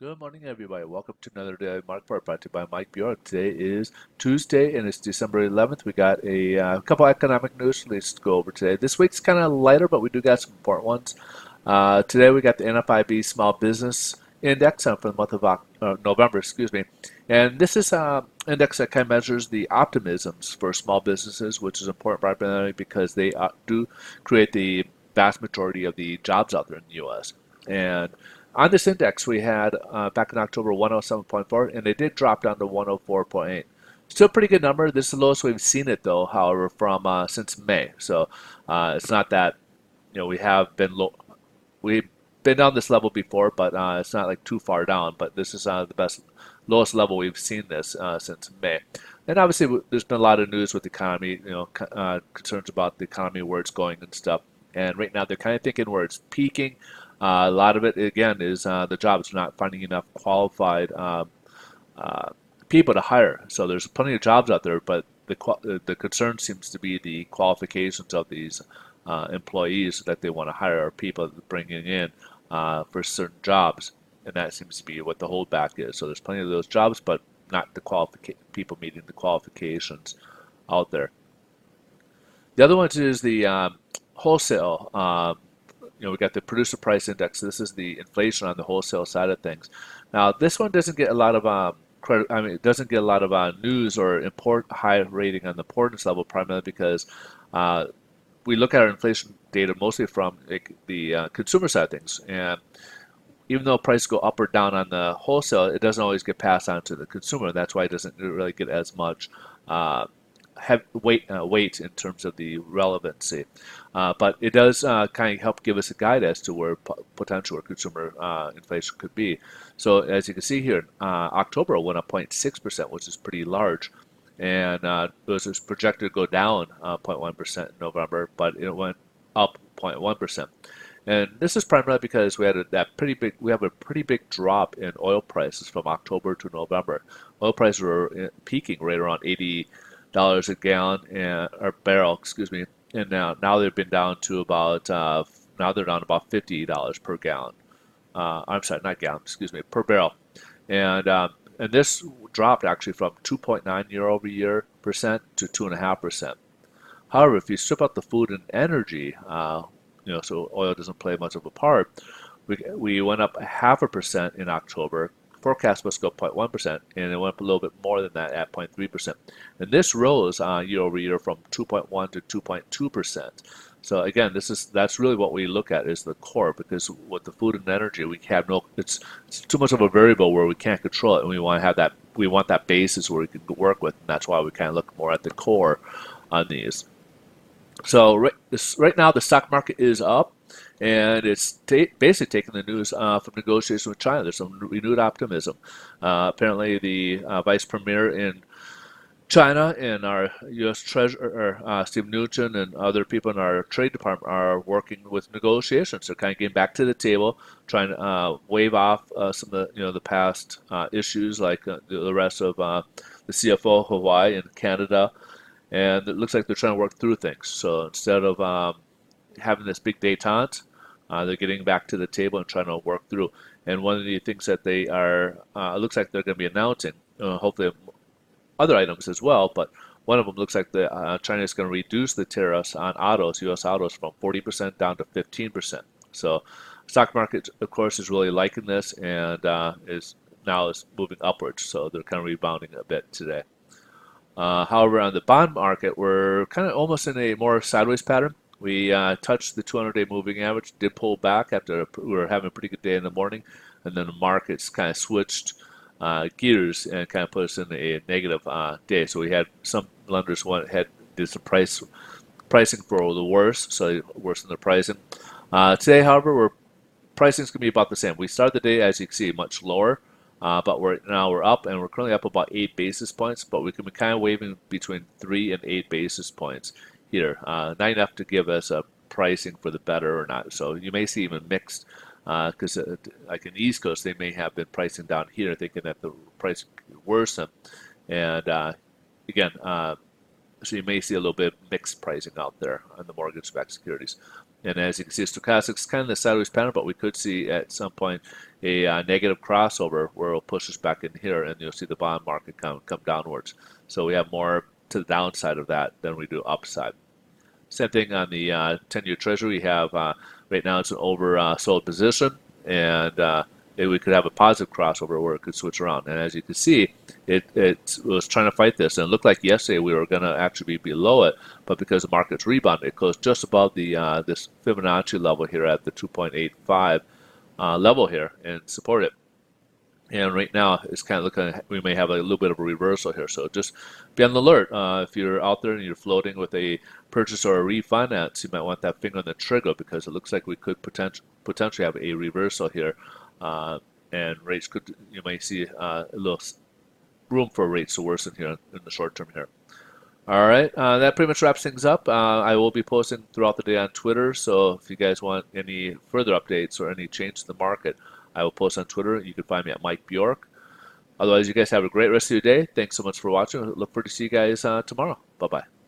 Good morning, everybody. Welcome to another day of Mark Part brought to you by Mike Bjork. Today is Tuesday, and it's December 11th. We got a couple economic news releases to go over today. This week's kind of lighter, but we do got some important ones. Today we got the NFIB Small Business Index for the month of November, excuse me. And this is an index that kind of measures the optimisms for small businesses, which is important primarily because they do create the vast majority of the jobs out there in the U.S. And on this index, we had back in October 107.4, and it did drop down to 104.8. Still a pretty good number. This is the lowest we've seen it, though, however, from since May. So it's not that we have been low. We've been down this level before, but it's not like too far down. But this is the lowest level we've seen this since May. And obviously, there's been a lot of news with the economy. Concerns about the economy, where it's going and stuff. And right now, they're kind of thinking where it's peaking. A lot of it, again, is the jobs not finding enough qualified people to hire. So there's plenty of jobs out there, but the concern seems to be the qualifications of these employees that they want to hire, or people bringing in for certain jobs, and that seems to be what the holdback is. So there's plenty of those jobs, but not the people meeting the qualifications out there. The other one is the wholesale. We got the producer price index. This is the inflation on the wholesale side of things. Now, this one doesn't get a lot of credit. I mean, it doesn't get a lot of news or high rating on the importance level, primarily because we look at our inflation data mostly from the consumer side of things. And even though prices go up or down on the wholesale, it doesn't always get passed on to the consumer. That's why it doesn't really get as much weight in terms of the relevancy. But it does kind of help give us a guide as to where potential or consumer inflation could be. So as you can see here, October went up 0.6%, which is pretty large. And it was projected to go down 0.1% in November, but it went up 0.1%. And this is primarily because we had we have a pretty big drop in oil prices from October to November. Oil prices were peaking right around $80 a gallon or barrel, excuse me, and now they've been down to about now they're down to about $50 per gallon. I'm sorry, not gallon, excuse me, per barrel, and this dropped actually from 2.9 year-over-year percent to 2.5%. However, if you strip out the food and energy, so oil doesn't play much of a part, we went up 0.5% in October. Forecast was go 0.1%, and it went up a little bit more than that at 0.3%. And this rose year over year from 2.1 to 2.2%. So again, that's really what we look at is the core, because with the food and energy, we have it's too much of a variable where we can't control it, and we want to have that. We want that basis where we can work with, and that's why we kind of look more at the core on these. So right now, the stock market is up, and it's basically taking the news from negotiations with China. There's some renewed optimism. Apparently, the vice premier in China and our U.S. Treasurer, Steve Mnuchin, and other people in our Trade Department are working with negotiations. They're kind of getting back to the table, trying to wave off some of the past issues, like the rest of the CFO of Hawaii and Canada. And it looks like they're trying to work through things. So instead of having this big detente, they're getting back to the table and trying to work through. And one of the things that they are, it looks like they're going to be announcing, hopefully other items as well, but one of them looks like China is going to reduce the tariffs on autos, U.S. autos, from 40% down to 15%. So stock market, of course, is really liking this and is moving upwards. So they're kind of rebounding a bit today. However, on the bond market, we're kind of almost in a more sideways pattern. We touched the 200-day moving average, did pull back after we were having a pretty good day in the morning, and then the markets kind of switched gears and kind of put us in a negative day. So we had some lenders did some pricing for the worst, so worse than the pricing. Today, however, pricing is going to be about the same. We started the day, as you can see, much lower. But now we're up, and we're currently up about 8 basis points, but we can be kind of waving between 3 and 8 basis points here. Not enough to give us a pricing for the better or not. So you may see even mixed, because like in the East Coast, they may have been pricing down here, thinking that the price could worsen. And again, So you may see a little bit of mixed pricing out there on the mortgage-backed securities. And as you can see, stochastics kind of the sideways pattern, but we could see at some point a negative crossover where it'll push us back in here, and you'll see the bond market come downwards. So we have more to the downside of that than we do upside. Same thing on the 10-year Treasury. We have right now it's an oversold position, and we could have a positive crossover where it could switch around. And as you can see, it was trying to fight this, and it looked like yesterday we were going to actually be below it, but because the market's rebounded, it closed just above the this Fibonacci level here at the 2.85 level here and support it. And right now, it's kind of looking we may have a little bit of a reversal here. So just be on the alert. If you're out there and you're floating with a purchase or a refinance, you might want that finger on the trigger because it looks like we could potentially have a reversal here. And rates could, you may see a little room for rates to worsen here in the short term here. All right, that pretty much wraps things up. I will be posting throughout the day on Twitter, so if you guys want any further updates or any change to the market, I will post on Twitter. You can find me at Mike Bjork. Otherwise, you guys have a great rest of your day. Thanks so much for watching. Look forward to see you guys tomorrow. Bye-bye.